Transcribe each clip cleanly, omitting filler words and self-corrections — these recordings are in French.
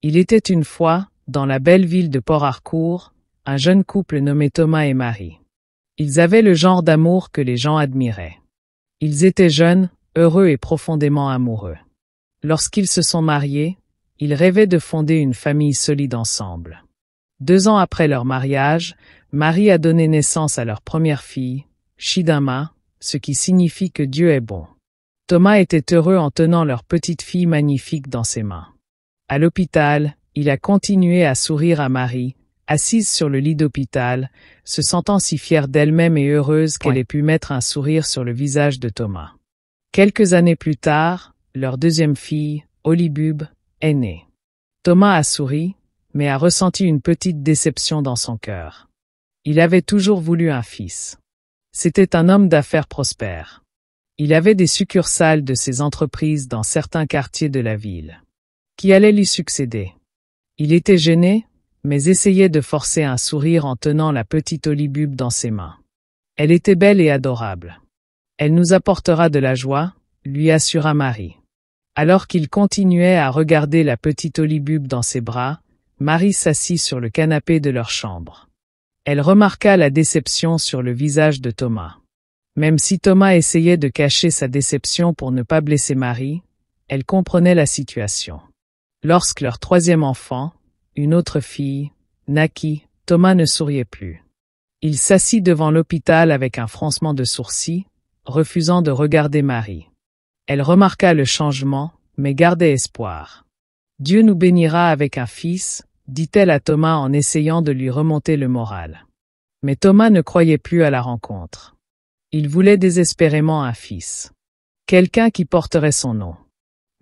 Il était une fois, dans la belle ville de Port-Harcourt, un jeune couple nommé Thomas et Marie. Ils avaient le genre d'amour que les gens admiraient. Ils étaient jeunes, heureux et profondément amoureux. Lorsqu'ils se sont mariés, ils rêvaient de fonder une famille solide ensemble. 2 ans après leur mariage, Marie a donné naissance à leur première fille, Chidinma, ce qui signifie que Dieu est bon. Thomas était heureux en tenant leur petite fille magnifique dans ses mains. À l'hôpital, il a continué à sourire à Marie, assise sur le lit d'hôpital, se sentant si fière d'elle-même et heureuse qu'elle ait pu mettre un sourire sur le visage de Thomas. Quelques années plus tard, leur deuxième fille, Olibub, est née. Thomas a souri, mais a ressenti une petite déception dans son cœur. Il avait toujours voulu un fils. C'était un homme d'affaires prospère. Il avait des succursales de ses entreprises dans certains quartiers de la ville. Qui allait lui succéder? Il était gêné, mais essayait de forcer un sourire en tenant la petite Olibub dans ses mains. Elle était belle et adorable. Elle nous apportera de la joie, lui assura Marie. Alors qu'il continuait à regarder la petite Olibub dans ses bras, Marie s'assit sur le canapé de leur chambre. Elle remarqua la déception sur le visage de Thomas. Même si Thomas essayait de cacher sa déception pour ne pas blesser Marie, elle comprenait la situation. Lorsque leur troisième enfant, une autre fille, naquit, Thomas ne souriait plus. Il s'assit devant l'hôpital avec un froncement de sourcils, refusant de regarder Marie. Elle remarqua le changement, mais gardait espoir. « Dieu nous bénira avec un fils », dit-elle à Thomas en essayant de lui remonter le moral. Mais Thomas ne croyait plus à la rencontre. Il voulait désespérément un fils. Quelqu'un qui porterait son nom.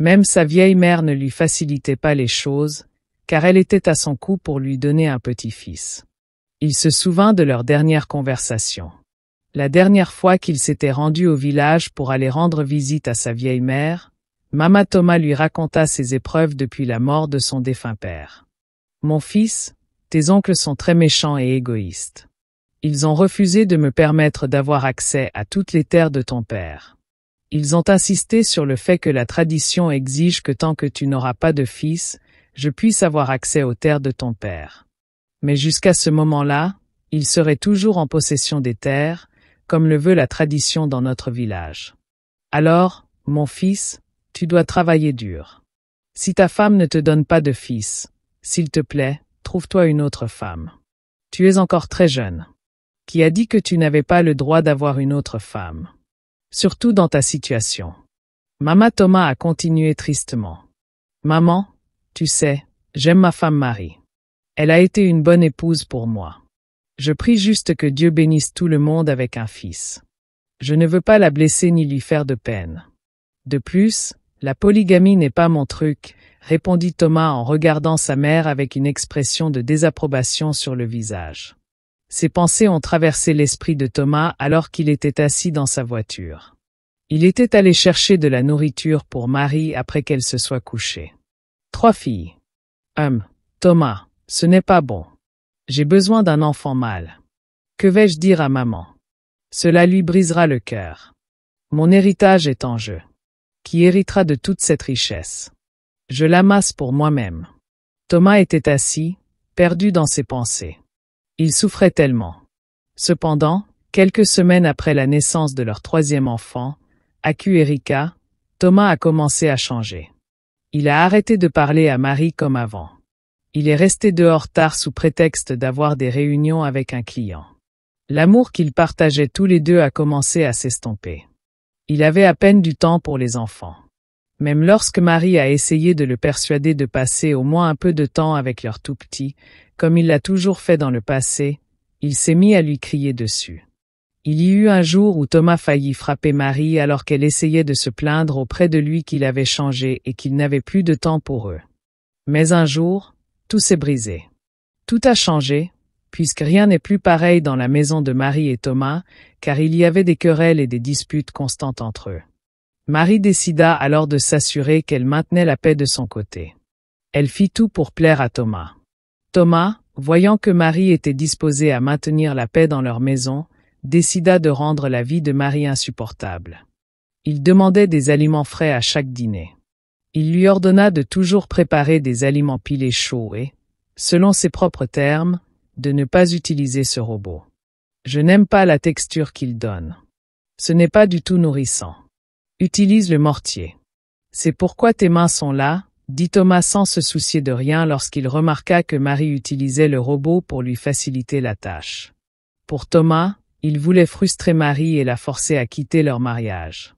Même sa vieille mère ne lui facilitait pas les choses, car elle était à son cou pour lui donner un petit-fils. Il se souvint de leur dernière conversation. La dernière fois qu'il s'était rendu au village pour aller rendre visite à sa vieille mère, Maman Thomas lui raconta ses épreuves depuis la mort de son défunt père. « Mon fils, tes oncles sont très méchants et égoïstes. Ils ont refusé de me permettre d'avoir accès à toutes les terres de ton père. Ils ont insisté sur le fait que la tradition exige que tant que tu n'auras pas de fils, je puisse avoir accès aux terres de ton père. Mais jusqu'à ce moment-là, il serait toujours en possession des terres, comme le veut la tradition dans notre village. Alors, mon fils, tu dois travailler dur. Si ta femme ne te donne pas de fils, s'il te plaît, trouve-toi une autre femme. Tu es encore très jeune. Qui a dit que tu n'avais pas le droit d'avoir une autre femme? Surtout dans ta situation. » Maman Thomas a continué tristement. « Maman, tu sais, j'aime ma femme Marie. Elle a été une bonne épouse pour moi. Je prie juste que Dieu bénisse tout le monde avec un fils. Je ne veux pas la blesser ni lui faire de peine. De plus, la polygamie n'est pas mon truc, » répondit Thomas en regardant sa mère avec une expression de désapprobation sur le visage. Ces pensées ont traversé l'esprit de Thomas alors qu'il était assis dans sa voiture. Il était allé chercher de la nourriture pour Marie après qu'elle se soit couchée. 3 filles. Thomas, ce n'est pas bon. J'ai besoin d'un enfant mâle. Que vais-je dire à maman? Cela lui brisera le cœur. Mon héritage est en jeu. Qui héritera de toute cette richesse? Je l'amasse pour moi-même. Thomas était assis, perdu dans ses pensées. Il souffrait tellement. Cependant, quelques semaines après la naissance de leur troisième enfant, Aku Erika, Thomas a commencé à changer. Il a arrêté de parler à Marie comme avant. Il est resté dehors tard sous prétexte d'avoir des réunions avec un client. L'amour qu'ils partageaient tous les deux a commencé à s'estomper. Il avait à peine du temps pour les enfants. Même lorsque Marie a essayé de le persuader de passer au moins un peu de temps avec leur tout petit, comme il l'a toujours fait dans le passé, il s'est mis à lui crier dessus. Il y eut un jour où Thomas faillit frapper Marie alors qu'elle essayait de se plaindre auprès de lui qu'il avait changé et qu'il n'avait plus de temps pour eux. Mais un jour, tout s'est brisé. Tout a changé, puisque rien n'est plus pareil dans la maison de Marie et Thomas, car il y avait des querelles et des disputes constantes entre eux. Marie décida alors de s'assurer qu'elle maintenait la paix de son côté. Elle fit tout pour plaire à Thomas. Thomas, voyant que Marie était disposée à maintenir la paix dans leur maison, décida de rendre la vie de Marie insupportable. Il demandait des aliments frais à chaque dîner. Il lui ordonna de toujours préparer des aliments pilés chauds et, selon ses propres termes, de ne pas utiliser ce robot. Je n'aime pas la texture qu'il donne. Ce n'est pas du tout nourrissant. Utilise le mortier. C'est pourquoi tes mains sont là, dit Thomas sans se soucier de rien lorsqu'il remarqua que Marie utilisait le robot pour lui faciliter la tâche. Pour Thomas, il voulait frustrer Marie et la forcer à quitter leur mariage.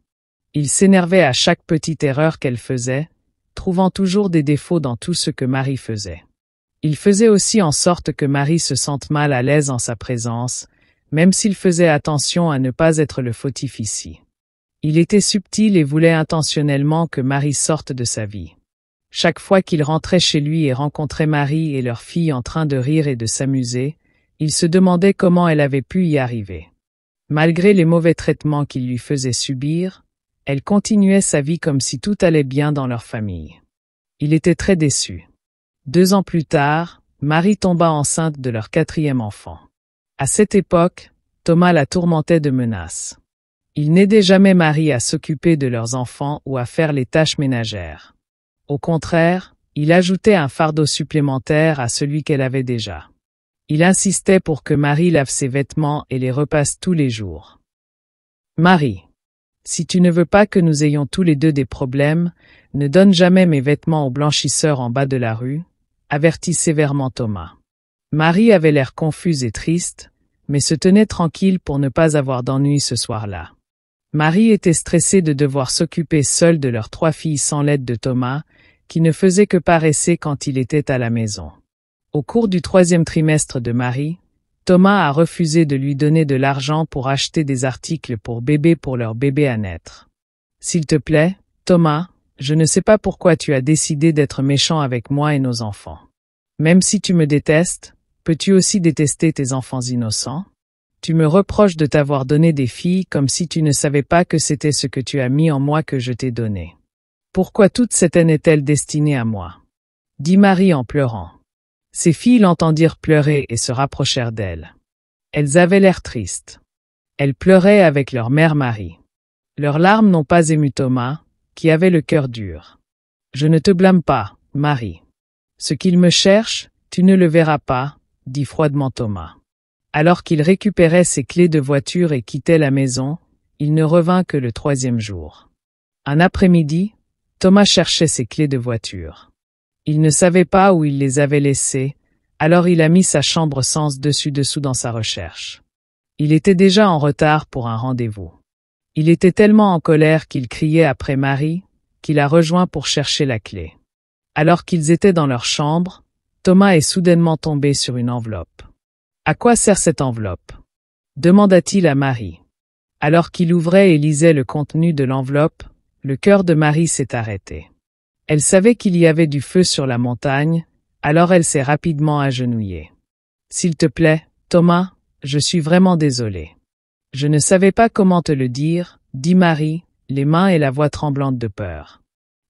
Il s'énervait à chaque petite erreur qu'elle faisait, trouvant toujours des défauts dans tout ce que Marie faisait. Il faisait aussi en sorte que Marie se sente mal à l'aise en sa présence, même s'il faisait attention à ne pas être le fautif ici. Il était subtil et voulait intentionnellement que Marie sorte de sa vie. Chaque fois qu'il rentrait chez lui et rencontrait Marie et leur fille en train de rire et de s'amuser, il se demandait comment elle avait pu y arriver. Malgré les mauvais traitements qu'il lui faisait subir, elle continuait sa vie comme si tout allait bien dans leur famille. Il était très déçu. 2 ans plus tard, Marie tomba enceinte de leur 4e enfant. À cette époque, Thomas la tourmentait de menaces. Il n'aidait jamais Marie à s'occuper de leurs enfants ou à faire les tâches ménagères. Au contraire, il ajoutait un fardeau supplémentaire à celui qu'elle avait déjà. Il insistait pour que Marie lave ses vêtements et les repasse tous les jours. Marie, si tu ne veux pas que nous ayons tous les deux des problèmes, ne donne jamais mes vêtements au blanchisseur en bas de la rue, avertit sévèrement Thomas. Marie avait l'air confuse et triste, mais se tenait tranquille pour ne pas avoir d'ennui ce soir-là. Marie était stressée de devoir s'occuper seule de leurs 3 filles sans l'aide de Thomas, qui ne faisait que paresser quand il était à la maison. Au cours du 3e trimestre de Marie, Thomas a refusé de lui donner de l'argent pour acheter des articles pour bébé pour leur bébé à naître. S'il te plaît, Thomas, je ne sais pas pourquoi tu as décidé d'être méchant avec moi et nos enfants. Même si tu me détestes, peux-tu aussi détester tes enfants innocents? Tu me reproches de t'avoir donné des filles comme si tu ne savais pas que c'était ce que tu as mis en moi que je t'ai donné. Pourquoi toute cette haine est-elle destinée à moi? Dit Marie en pleurant. Ses filles l'entendirent pleurer et se rapprochèrent d'elle. Elles avaient l'air tristes. Elles pleuraient avec leur mère Marie. Leurs larmes n'ont pas ému Thomas, qui avait le cœur dur. Je ne te blâme pas, Marie. Ce qu'il me cherche, tu ne le verras pas, dit froidement Thomas. Alors qu'il récupérait ses clés de voiture et quittait la maison, il ne revint que le 3e jour. Un après-midi, Thomas cherchait ses clés de voiture. Il ne savait pas où il les avait laissées, alors il a mis sa chambre sens dessus-dessous dans sa recherche. Il était déjà en retard pour un rendez-vous. Il était tellement en colère qu'il criait après Marie, qu'il a rejoint pour chercher la clé. Alors qu'ils étaient dans leur chambre, Thomas est soudainement tombé sur une enveloppe. « À quoi sert cette enveloppe ?» demanda-t-il à Marie. Alors qu'il ouvrait et lisait le contenu de l'enveloppe, le cœur de Marie s'est arrêté. Elle savait qu'il y avait du feu sur la montagne, alors elle s'est rapidement agenouillée. « S'il te plaît, Thomas, je suis vraiment désolée. Je ne savais pas comment te le dire, dit Marie, les mains et la voix tremblantes de peur.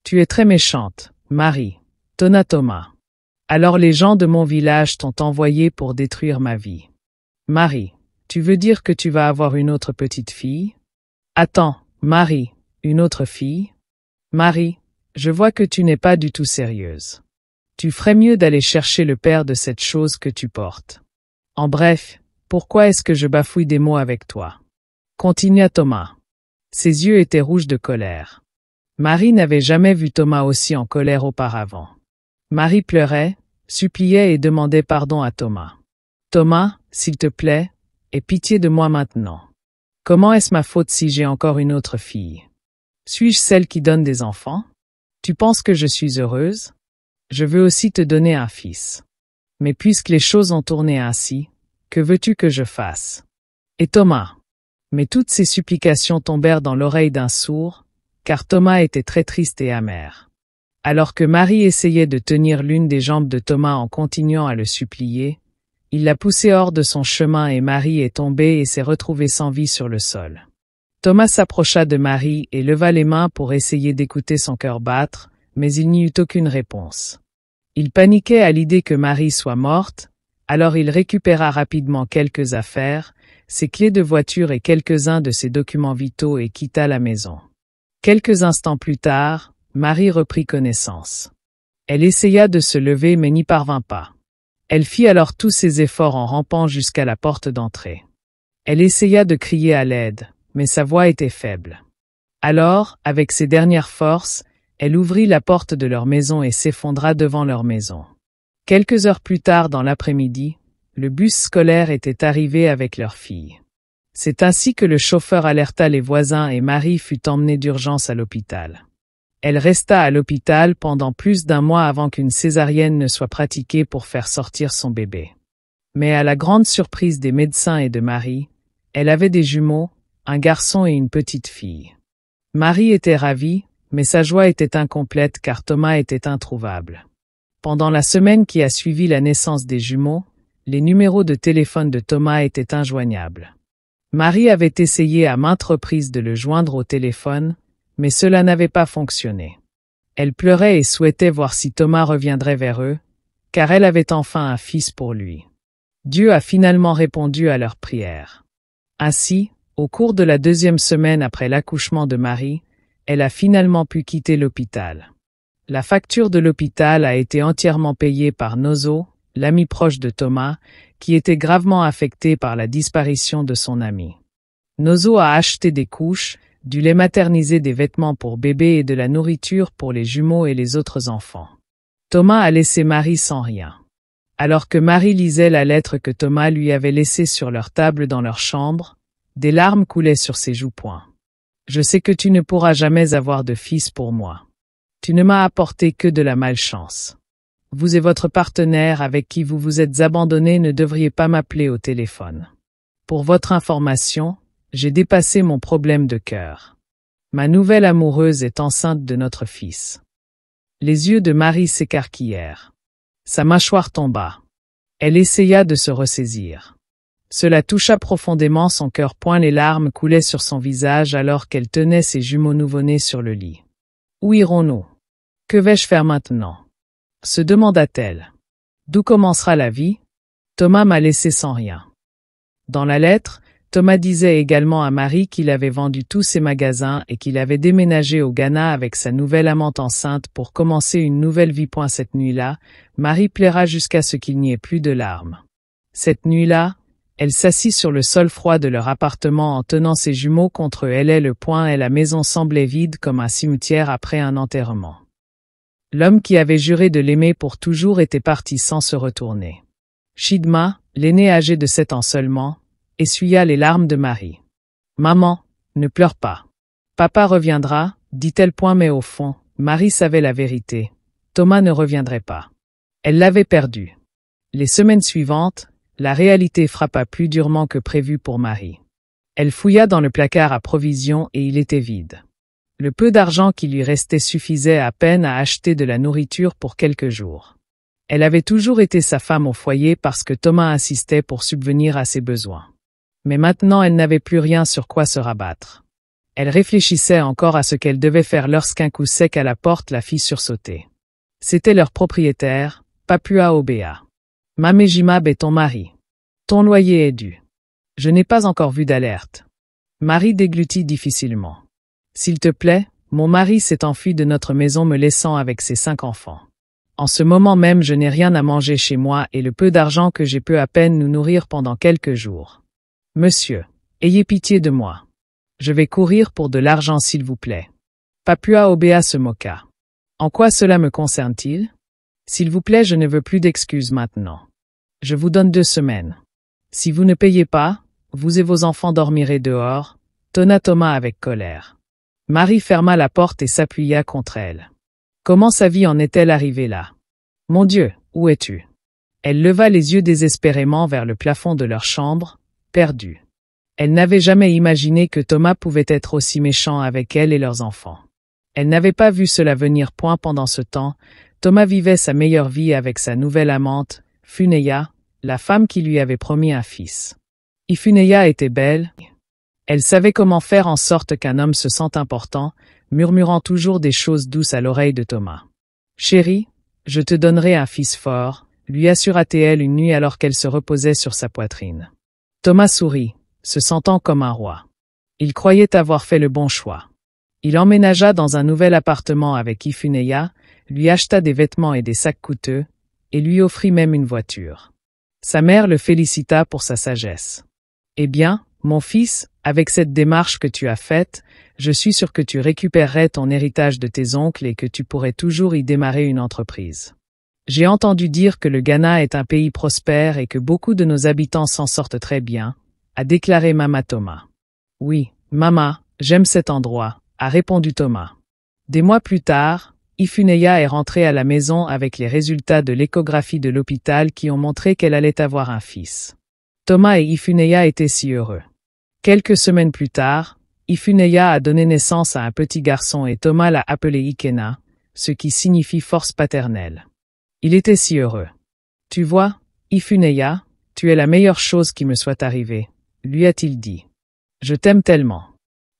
Tu es très méchante, Marie, tonna Thomas. Alors les gens de mon village t'ont envoyé pour détruire ma vie. Marie, tu veux dire que tu vas avoir une autre petite fille? Attends, Marie, une autre fille? Marie, je vois que tu n'es pas du tout sérieuse. Tu ferais mieux d'aller chercher le père de cette chose que tu portes. En bref, pourquoi est-ce que je bafouille des mots avec toi? Continua Thomas. Ses yeux étaient rouges de colère. Marie n'avait jamais vu Thomas aussi en colère auparavant. Marie pleurait, suppliait et demandait pardon à Thomas. Thomas, s'il te plaît, aie pitié de moi maintenant. Comment est-ce ma faute si j'ai encore une autre fille? Suis-je celle qui donne des enfants? Tu penses que je suis heureuse? Je veux aussi te donner un fils. Mais puisque les choses ont tourné ainsi, que veux-tu que je fasse? Et Thomas. Mais toutes ces supplications tombèrent dans l'oreille d'un sourd, car Thomas était très triste et amer. Alors que Marie essayait de tenir l'une des jambes de Thomas en continuant à le supplier, il l'a poussé hors de son chemin et Marie est tombée et s'est retrouvée sans vie sur le sol. Thomas s'approcha de Marie et leva les mains pour essayer d'écouter son cœur battre, mais il n'y eut aucune réponse. Il paniquait à l'idée que Marie soit morte, alors il récupéra rapidement quelques affaires, ses clés de voiture et quelques-uns de ses documents vitaux et quitta la maison. Quelques instants plus tard, Marie reprit connaissance. Elle essaya de se lever mais n'y parvint pas. Elle fit alors tous ses efforts en rampant jusqu'à la porte d'entrée. Elle essaya de crier à l'aide, mais sa voix était faible. Alors, avec ses dernières forces, elle ouvrit la porte de leur maison et s'effondra devant leur maison. Quelques heures plus tard dans l'après-midi, le bus scolaire était arrivé avec leur fille. C'est ainsi que le chauffeur alerta les voisins et Marie fut emmenée d'urgence à l'hôpital. Elle resta à l'hôpital pendant plus d'1 mois avant qu'une césarienne ne soit pratiquée pour faire sortir son bébé. Mais à la grande surprise des médecins et de Marie, elle avait des jumeaux, un garçon et une petite fille. Marie était ravie, mais sa joie était incomplète car Thomas était introuvable. Pendant la semaine qui a suivi la naissance des jumeaux, les numéros de téléphone de Thomas étaient injoignables. Marie avait essayé à maintes reprises de le joindre au téléphone, mais cela n'avait pas fonctionné. Elle pleurait et souhaitait voir si Thomas reviendrait vers eux, car elle avait enfin un fils pour lui. Dieu a finalement répondu à leur prière. Ainsi, au cours de la 2e semaine après l'accouchement de Marie, elle a finalement pu quitter l'hôpital. La facture de l'hôpital a été entièrement payée par Nozo, l'ami proche de Thomas, qui était gravement affecté par la disparition de son ami. Nozo a acheté des couches, du lait maternisé, des vêtements pour bébé et de la nourriture pour les jumeaux et les autres enfants. Thomas a laissé Marie sans rien. Alors que Marie lisait la lettre que Thomas lui avait laissée sur leur table dans leur chambre, des larmes coulaient sur ses joues. Je sais que tu ne pourras jamais avoir de fils pour moi. Tu ne m'as apporté que de la malchance. Vous et votre partenaire avec qui vous vous êtes abandonné ne devriez pas m'appeler au téléphone. Pour votre information, j'ai dépassé mon problème de cœur. Ma nouvelle amoureuse est enceinte de notre fils. Les yeux de Marie s'écarquillèrent. Sa mâchoire tomba. Elle essaya de se ressaisir. Cela toucha profondément son cœur. Les larmes coulaient sur son visage alors qu'elle tenait ses jumeaux nouveau-nés sur le lit. Où irons-nous? Que vais-je faire maintenant? Se demanda-t-elle. D'où commencera la vie? Thomas m'a laissé sans rien. Dans la lettre, Thomas disait également à Marie qu'il avait vendu tous ses magasins et qu'il avait déménagé au Ghana avec sa nouvelle amante enceinte pour commencer une nouvelle vie. Cette nuit-là, Marie pleura jusqu'à ce qu'il n'y ait plus de larmes. Cette nuit-là, elle s'assit sur le sol froid de leur appartement en tenant ses jumeaux contre elle et la maison semblait vide comme un cimetière après un enterrement. L'homme qui avait juré de l'aimer pour toujours était parti sans se retourner. Chidma, l'aîné âgé de 7 ans seulement, essuya les larmes de Marie. « Maman, ne pleure pas. Papa reviendra, dit-elle. Mais au fond, Marie savait la vérité. Thomas ne reviendrait pas. Elle l'avait perdu. Les semaines suivantes, la réalité frappa plus durement que prévu pour Marie. Elle fouilla dans le placard à provisions et il était vide. Le peu d'argent qui lui restait suffisait à peine à acheter de la nourriture pour quelques jours. Elle avait toujours été sa femme au foyer parce que Thomas insistait pour subvenir à ses besoins. Mais maintenant elle n'avait plus rien sur quoi se rabattre. Elle réfléchissait encore à ce qu'elle devait faire lorsqu'un coup sec à la porte la fit sursauter. C'était leur propriétaire, Papua Obea. « Mamejimab est ton mari. Ton loyer est dû. Je n'ai pas encore vu d'alerte. » Marie déglutit difficilement. « S'il te plaît, mon mari s'est enfui de notre maison me laissant avec ses 5 enfants. En ce moment même je n'ai rien à manger chez moi et le peu d'argent que j'ai peut à peine nous nourrir pendant quelques jours. Monsieur, ayez pitié de moi. Je vais courir pour de l'argent s'il vous plaît. » Papua Obea se moqua. « En quoi cela me concerne-t-il? S'il vous plaît, je ne veux plus d'excuses maintenant. Je vous donne 2 semaines. Si vous ne payez pas, vous et vos enfants dormirez dehors, » tonna Thomas avec colère. Marie ferma la porte et s'appuya contre elle. Comment sa vie en est-elle arrivée là? Mon Dieu, où es-tu? Elle leva les yeux désespérément vers le plafond de leur chambre, perdue. Elle n'avait jamais imaginé que Thomas pouvait être aussi méchant avec elle et leurs enfants. Elle n'avait pas vu cela venir. Pendant ce temps, Thomas vivait sa meilleure vie avec sa nouvelle amante, Funeya, la femme qui lui avait promis un fils. Ifuneya était belle. Elle savait comment faire en sorte qu'un homme se sente important, murmurant toujours des choses douces à l'oreille de Thomas. « Chérie, je te donnerai un fils fort », lui assura-t-elle une nuit alors qu'elle se reposait sur sa poitrine. Thomas sourit, se sentant comme un roi. Il croyait avoir fait le bon choix. Il emménagea dans un nouvel appartement avec Ifunaya, lui acheta des vêtements et des sacs coûteux, et lui offrit même une voiture. Sa mère le félicita pour sa sagesse. Eh bien, mon fils, avec cette démarche que tu as faite, je suis sûr que tu récupérerais ton héritage de tes oncles et que tu pourrais toujours y démarrer une entreprise. J'ai entendu dire que le Ghana est un pays prospère et que beaucoup de nos habitants s'en sortent très bien, a déclaré Mama Thomas. Oui, Mama, j'aime cet endroit, a répondu Thomas. Des mois plus tard, Ifunaya est rentrée à la maison avec les résultats de l'échographie de l'hôpital qui ont montré qu'elle allait avoir un fils. Thomas et Ifunaya étaient si heureux. Quelques semaines plus tard, Ifunaya a donné naissance à un petit garçon et Thomas l'a appelé Ikena, ce qui signifie force paternelle. Il était si heureux. Tu vois, Ifunaya, tu es la meilleure chose qui me soit arrivée, lui a-t-il dit. Je t'aime tellement.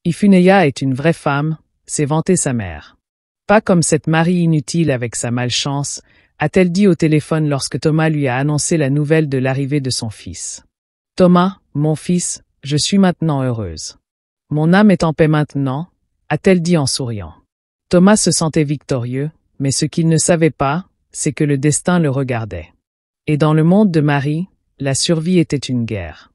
Ifunaya est une vraie femme, s'est vantée sa mère. Pas comme cette Marie inutile avec sa malchance, a-t-elle dit au téléphone lorsque Thomas lui a annoncé la nouvelle de l'arrivée de son fils. Thomas, mon fils, je suis maintenant heureuse. Mon âme est en paix maintenant, a-t-elle dit en souriant. Thomas se sentait victorieux, mais ce qu'il ne savait pas, c'est que le destin le regardait. Et dans le monde de Marie, la survie était une guerre.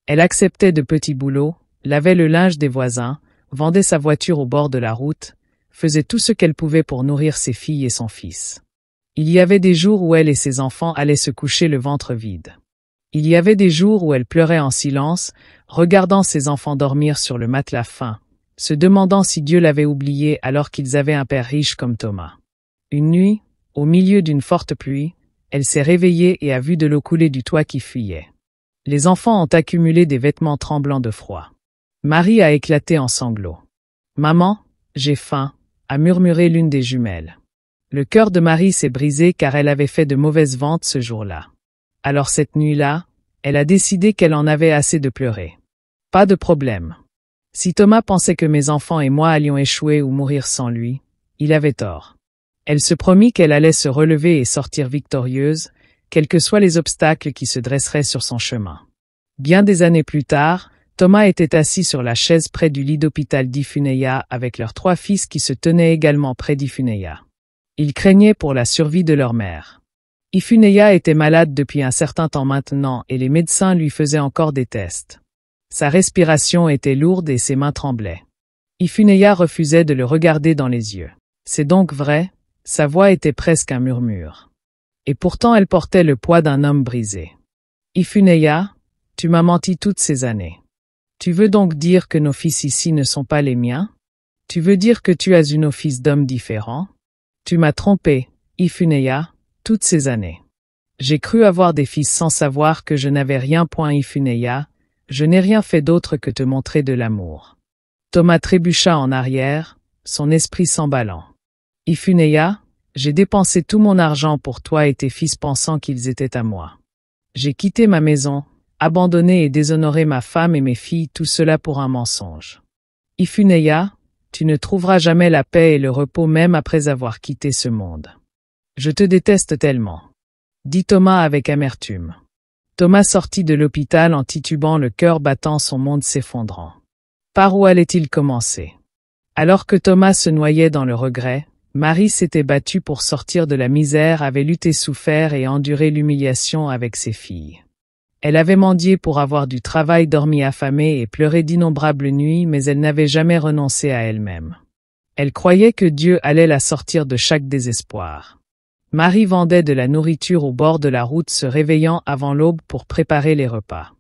Elle acceptait de petits boulots, lavait le linge des voisins, vendait sa voiture au bord de la route, faisait tout ce qu'elle pouvait pour nourrir ses filles et son fils. Il y avait des jours où elle et ses enfants allaient se coucher le ventre vide. Il y avait des jours où elle pleurait en silence, regardant ses enfants dormir sur le matelas fin, se demandant si Dieu l'avait oublié alors qu'ils avaient un père riche comme Thomas. Une nuit, au milieu d'une forte pluie, elle s'est réveillée et a vu de l'eau couler du toit qui fuyait. Les enfants ont accumulé des vêtements tremblants de froid. Marie a éclaté en sanglots. « Maman, j'ai faim », a murmuré l'une des jumelles. Le cœur de Marie s'est brisé car elle avait fait de mauvaises ventes ce jour-là. Alors cette nuit-là, elle a décidé qu'elle en avait assez de pleurer. Pas de problème. Si Thomas pensait que mes enfants et moi allions échouer ou mourir sans lui, il avait tort. Elle se promit qu'elle allait se relever et sortir victorieuse, quels que soient les obstacles qui se dresseraient sur son chemin. Bien des années plus tard, Thomas était assis sur la chaise près du lit d'hôpital d'Ifunaya avec leurs 3 fils qui se tenaient également près d'Ifunaya. Ils craignaient pour la survie de leur mère. Ifunaya était malade depuis un certain temps maintenant et les médecins lui faisaient encore des tests. Sa respiration était lourde et ses mains tremblaient. Ifunaya refusait de le regarder dans les yeux. C'est donc vrai, sa voix était presque un murmure. Et pourtant elle portait le poids d'un homme brisé. Ifunaya, tu m'as menti toutes ces années. Tu veux donc dire que nos fils ici ne sont pas les miens? Tu veux dire que tu as une office d'homme différent? Tu m'as trompé, Ifunaya, toutes ces années. J'ai cru avoir des fils sans savoir que je n'avais rien. Ifunaya, je n'ai rien fait d'autre que te montrer de l'amour. Thomas trébucha en arrière, son esprit s'emballant. Ifunaya, j'ai dépensé tout mon argent pour toi et tes fils pensant qu'ils étaient à moi. J'ai quitté ma maison, abandonné et déshonoré ma femme et mes filles, tout cela pour un mensonge. Ifunaya, tu ne trouveras jamais la paix et le repos même après avoir quitté ce monde. Je te déteste tellement. Dit Thomas avec amertume. Thomas sortit de l'hôpital en titubant, le cœur battant, son monde s'effondrant. Par où allait-il commencer? Alors que Thomas se noyait dans le regret, Marie s'était battue pour sortir de la misère, avait lutté, souffert et enduré l'humiliation avec ses filles. Elle avait mendié pour avoir du travail, dormi affamée et pleuré d'innombrables nuits, mais elle n'avait jamais renoncé à elle-même. Elle croyait que Dieu allait la sortir de chaque désespoir. Marie vendait de la nourriture au bord de la route, se réveillant avant l'aube pour préparer les repas.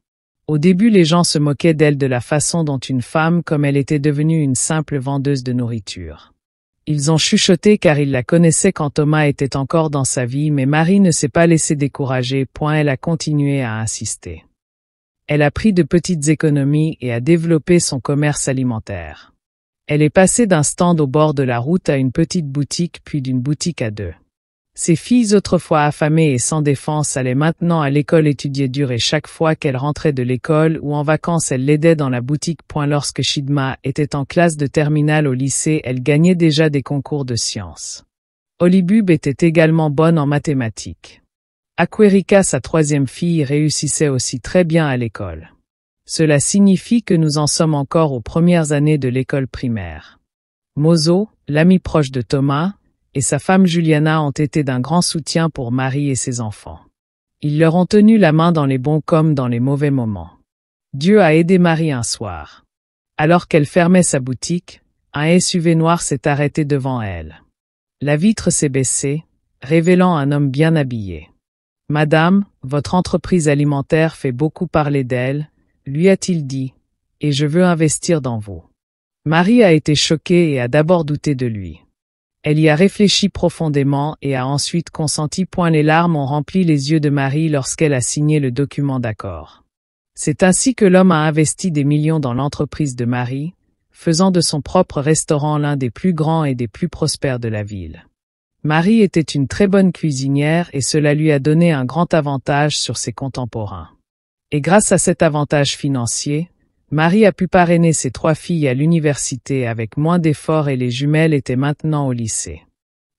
Au début, les gens se moquaient d'elle de la façon dont une femme comme elle était devenue une simple vendeuse de nourriture. Ils ont chuchoté car ils la connaissaient quand Thomas était encore dans sa vie, mais Marie ne s'est pas laissée décourager. Elle a continué à insister. Elle a pris de petites économies et a développé son commerce alimentaire. Elle est passée d'un stand au bord de la route à une petite boutique, puis d'une boutique à 2. Ses filles, autrefois affamées et sans défense, allaient maintenant à l'école étudier dur et chaque fois qu'elle rentrait de l'école ou en vacances, elle l'aidait dans la boutique. Lorsque Shidma était en classe de terminale au lycée, elle gagnait déjà des concours de sciences. Olibub était également bonne en mathématiques. Aquerika, sa 3e fille, réussissait aussi très bien à l'école. Cela signifie que nous en sommes encore aux premières années de l'école primaire. Mozo, l'ami proche de Thomas, et sa femme Juliana ont été d'un grand soutien pour Marie et ses enfants. Ils leur ont tenu la main dans les bons comme dans les mauvais moments. Dieu a aidé Marie un soir. Alors qu'elle fermait sa boutique, un SUV noir s'est arrêté devant elle. La vitre s'est baissée, révélant un homme bien habillé. « Madame, votre entreprise alimentaire fait beaucoup parler d'elle », lui a-t-il dit, « et je veux investir dans vous. » Marie a été choquée et a d'abord douté de lui. Elle y a réfléchi profondément et a ensuite consenti. Les larmes ont rempli les yeux de Marie lorsqu'elle a signé le document d'accord. C'est ainsi que l'homme a investi des millions dans l'entreprise de Marie, faisant de son propre restaurant l'un des plus grands et des plus prospères de la ville. Marie était une très bonne cuisinière et cela lui a donné un grand avantage sur ses contemporains. Et grâce à cet avantage financier, Marie a pu parrainer ses 3 filles à l'université avec moins d'efforts et les jumelles étaient maintenant au lycée.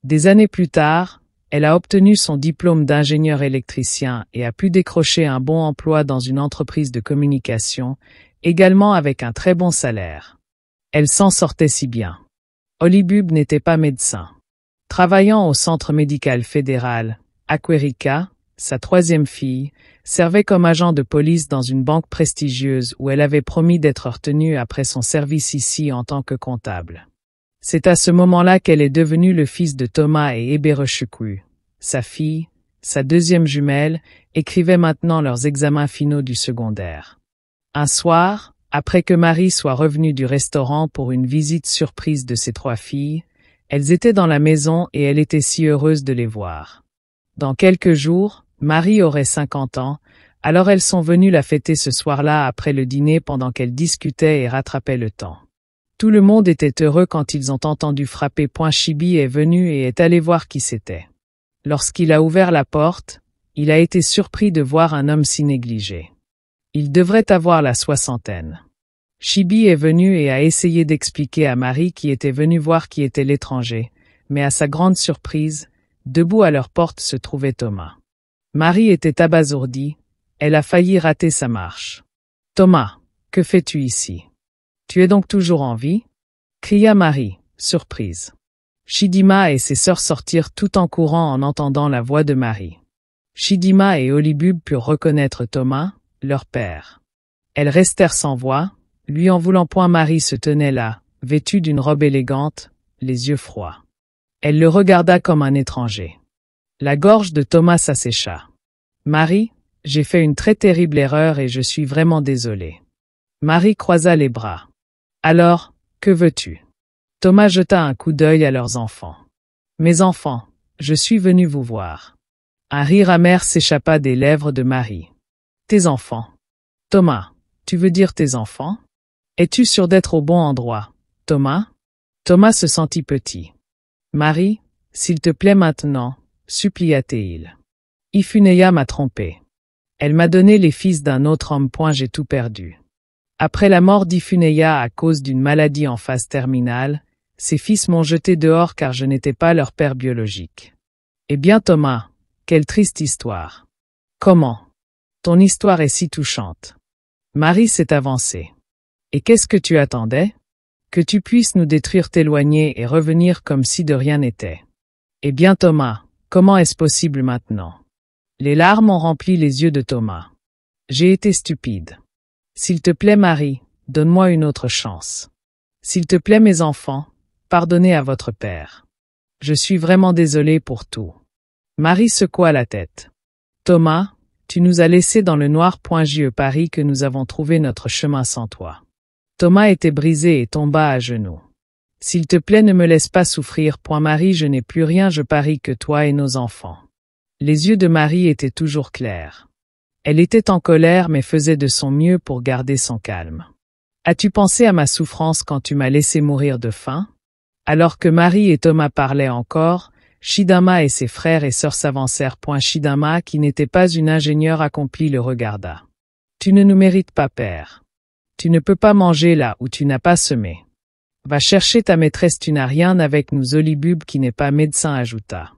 Des années plus tard, elle a obtenu son diplôme d'ingénieur électricien et a pu décrocher un bon emploi dans une entreprise de communication, également avec un très bon salaire. Elle s'en sortait si bien. Holybub n'était pas médecin. Travaillant au Centre médical fédéral, Aquerica, sa 3e fille, servait comme agent de police dans une banque prestigieuse où elle avait promis d'être retenue après son service ici en tant que comptable. C'est à ce moment-là qu'elle est devenue le fils de Thomas et Eberechukwu. Sa fille, sa 2e jumelle, écrivait maintenant leurs examens finaux du secondaire. Un soir, après que Marie soit revenue du restaurant pour une visite surprise de ses 3 filles, elles étaient dans la maison et elle était si heureuse de les voir. Dans quelques jours, Marie aurait 50 ans, alors elles sont venues la fêter ce soir-là après le dîner pendant qu'elles discutaient et rattrapaient le temps. Tout le monde était heureux quand ils ont entendu frapper. Chibi est venu et est allé voir qui c'était. Lorsqu'il a ouvert la porte, il a été surpris de voir un homme si négligé. Il devrait avoir la 60aine. Chibi est venu et a essayé d'expliquer à Marie qui était venue voir qui était l'étranger, mais à sa grande surprise, debout à leur porte se trouvait Thomas. Marie était abasourdie, elle a failli rater sa marche. « Thomas, que fais-tu ici? Tu es donc toujours en vie ?» cria Marie, surprise. Chidima et ses sœurs sortirent tout en courant en entendant la voix de Marie. Chidima et Holybub purent reconnaître Thomas, leur père. Elles restèrent sans voix, lui en voulant point. Marie se tenait là, vêtue d'une robe élégante, les yeux froids. Elle le regarda comme un étranger. La gorge de Thomas s'assécha. « Marie, j'ai fait une très terrible erreur et je suis vraiment désolée. » Marie croisa les bras. « Alors, que veux-tu » Thomas jeta un coup d'œil à leurs enfants. « Mes enfants, je suis venu vous voir. » Un rire amer s'échappa des lèvres de Marie. « Tes enfants. Thomas, tu veux dire tes enfants? Es-tu sûr d'être au bon endroit, Thomas ?» Thomas se sentit petit. « Marie, s'il te plaît maintenant, supplia-t-il. Ifuneya m'a trompé. Elle m'a donné les fils d'un autre homme. J'ai tout perdu. Après la mort d'Ifuneya à cause d'une maladie en phase terminale, ses fils m'ont jeté dehors car je n'étais pas leur père biologique. Eh bien Thomas, quelle triste histoire. Comment? Ton histoire est si touchante. Marie s'est avancée. Et qu'est-ce que tu attendais? Que tu puisses nous détruire, t'éloigner et revenir comme si de rien n'était. Eh bien Thomas, comment est-ce possible maintenant? Les larmes ont rempli les yeux de Thomas. J'ai été stupide. S'il te plaît Marie, donne-moi une autre chance. S'il te plaît mes enfants, pardonnez à votre père. Je suis vraiment désolée pour tout. Marie secoua la tête. Thomas, tu nous as laissés dans le noir. J.E. Paris que nous avons trouvé notre chemin sans toi. Thomas était brisé et tomba à genoux. S'il te plaît ne me laisse pas souffrir. Marie, je n'ai plus rien. Je parie que toi et nos enfants. Les yeux de Marie étaient toujours clairs. Elle était en colère mais faisait de son mieux pour garder son calme. As-tu pensé à ma souffrance quand tu m'as laissé mourir de faim? Alors que Marie et Thomas parlaient encore, Chidama et ses frères et sœurs s'avancèrent. Chidama, qui n'était pas une ingénieure accomplie, le regarda. Tu ne nous mérites pas, père. Tu ne peux pas manger là où tu n'as pas semé. Va chercher ta maîtresse, tu n'as rien avec nous. Holybub, qui n'est pas médecin, ajouta.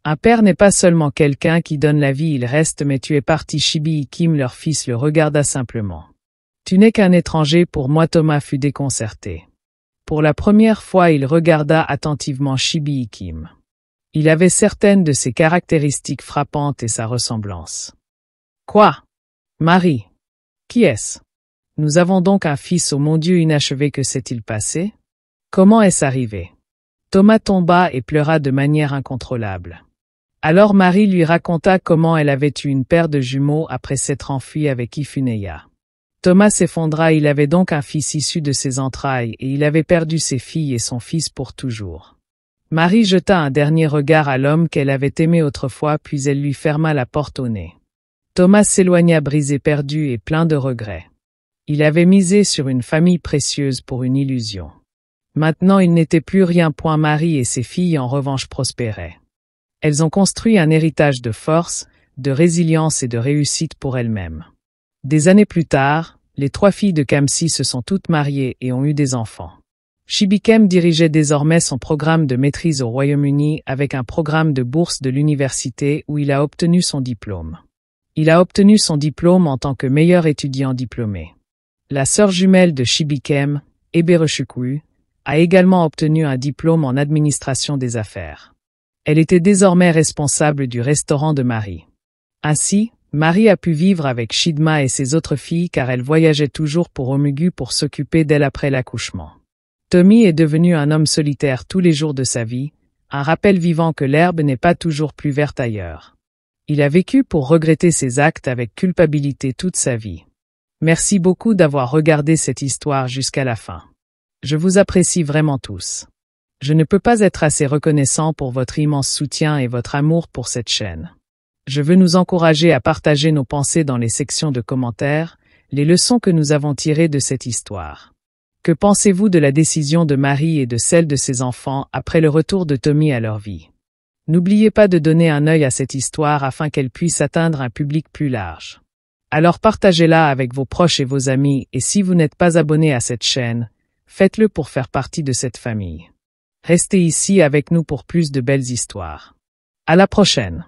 Un père n'est pas seulement quelqu'un qui donne la vie, il reste, mais tu es parti. Chibi et Kim, leur fils, le regarda simplement. Tu n'es qu'un étranger pour moi. Thomas fut déconcerté. Pour la première fois, il regarda attentivement Chibi Kim. Il avait certaines de ses caractéristiques frappantes et sa ressemblance. Quoi? Marie? Qui est-ce? Nous avons donc un fils, oh mon Dieu inachevé, que s'est-il passé? Comment est-ce arrivé? Thomas tomba et pleura de manière incontrôlable. Alors Marie lui raconta comment elle avait eu une paire de jumeaux après s'être enfuie avec Ifuneya. Thomas s'effondra, il avait donc un fils issu de ses entrailles et il avait perdu ses filles et son fils pour toujours. Marie jeta un dernier regard à l'homme qu'elle avait aimé autrefois puis elle lui ferma la porte au nez. Thomas s'éloigna brisé, perdu et plein de regrets. Il avait misé sur une famille précieuse pour une illusion. Maintenant il n'était plus rien. Marie et ses filles en revanche prospéraient. Elles ont construit un héritage de force, de résilience et de réussite pour elles-mêmes. Des années plus tard, les 3 filles de Kamsi se sont toutes mariées et ont eu des enfants. Chibikem dirigeait désormais son programme de maîtrise au Royaume-Uni avec un programme de bourse de l'université où il a obtenu son diplôme. Il a obtenu son diplôme en tant que meilleur étudiant diplômé. La sœur jumelle de Chibikem, Ebereshukwu, a également obtenu un diplôme en administration des affaires. Elle était désormais responsable du restaurant de Marie. Ainsi, Marie a pu vivre avec Chidma et ses autres filles car elle voyageait toujours pour Omugu pour s'occuper d'elle après l'accouchement. Tommy est devenu un homme solitaire tous les jours de sa vie, un rappel vivant que l'herbe n'est pas toujours plus verte ailleurs. Il a vécu pour regretter ses actes avec culpabilité toute sa vie. Merci beaucoup d'avoir regardé cette histoire jusqu'à la fin. Je vous apprécie vraiment tous. Je ne peux pas être assez reconnaissant pour votre immense soutien et votre amour pour cette chaîne. Je veux nous encourager à partager nos pensées dans les sections de commentaires, les leçons que nous avons tirées de cette histoire. Que pensez-vous de la décision de Marie et de celle de ses enfants après le retour de Tommy à leur vie? N'oubliez pas de donner un œil à cette histoire afin qu'elle puisse atteindre un public plus large. Alors partagez-la avec vos proches et vos amis et si vous n'êtes pas abonné à cette chaîne, faites-le pour faire partie de cette famille. Restez ici avec nous pour plus de belles histoires. À la prochaine.